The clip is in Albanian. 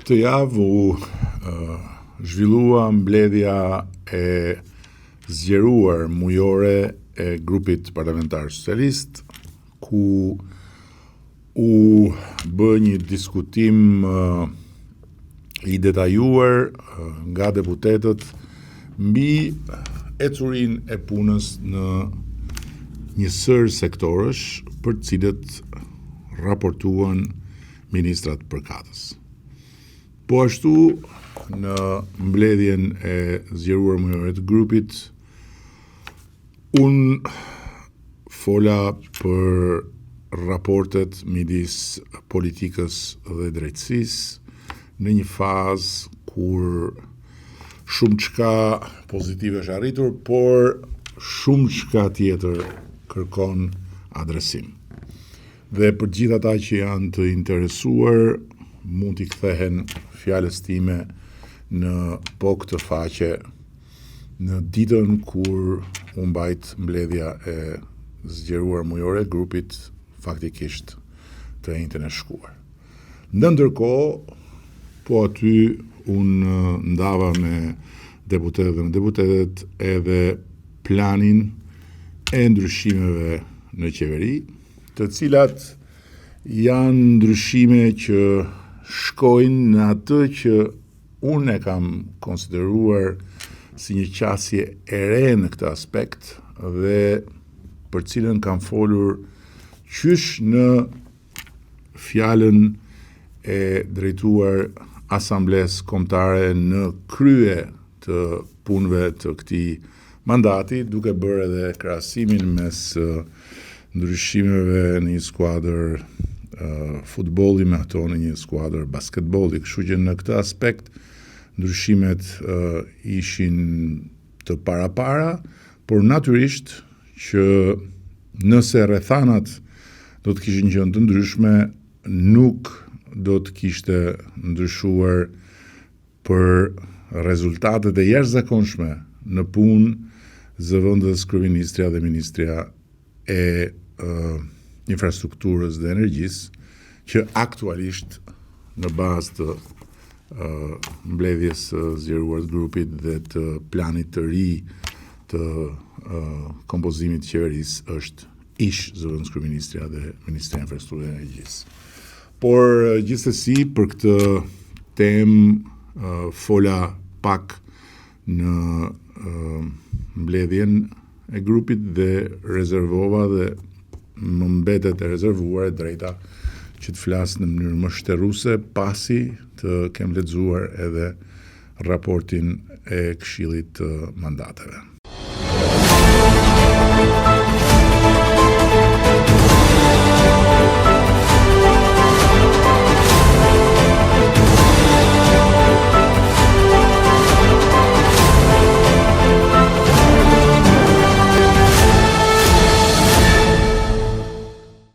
Këtë javë u zhvillua mbledhja e zgjeruar mujore e grupit parlamentar socialist, ku u bë një diskutim i detajuar nga deputetët mbi ecurinë e punës në një sër sektorësh për të cilët raportuan ministrat përkatës. Po ashtu, në mbledhjen e zgjeruar mujore të grupit, unë fola për raportet midis politikës dhe drejtësisë në një fazë kur shumë çka pozitive është arritur, por shumë çka tjetër kërkon adresim. Dhe për gjithë ata që janë të interesuar, mund t'i kthehen fjalës time në po këtë faqe në ditën kur u mbajt mbledhja e zgjeruar mujore e grupit faktikisht të njëjtën e shkuar. Ndërkohë, po aty unë ndava me deputetët edhe planin e ndryshimeve në qeveri, të cilat janë ndryshime që shkojnë në atë që unë e kam konsideruar si një qasje e re në këtë aspekt dhe për cilën kam folur qysh në fjalën e drejtuar Asambles Kombëtare në krye të punëve të këtij mandati, duke bërë edhe krahasimin mes ndryshimeve në një skuadër futbolli me ato në një skuadër basketbolli, kështu që në këtë aspekt ndryshimet ishin të para, por natyrisht që nëse rrethanat do të kishin qenë të ndryshme, nuk do të kishte ndryshuar për rezultatet e jashtëzakonshme në punë zëvendës kryeministrja dhe ministrja e infrastrukturës dhe energjisë, që aktualisht në bazë të mbledhjes së zgjeruar të grupit dhe të planit të ri të kompozimit të qeverisë është ish zëvendës kryeministrja dhe ministrja e infrastrukturës dhe energjisë. Por gjithsesi për këtë temë fola pak në mbledhjen e grupit dhe rezervova dhe më mbetet e rezervuar e drejta që të flas në mënyrë më shtërruese pasi të kem lexuar edhe raportin e Këshillit të Mandateve.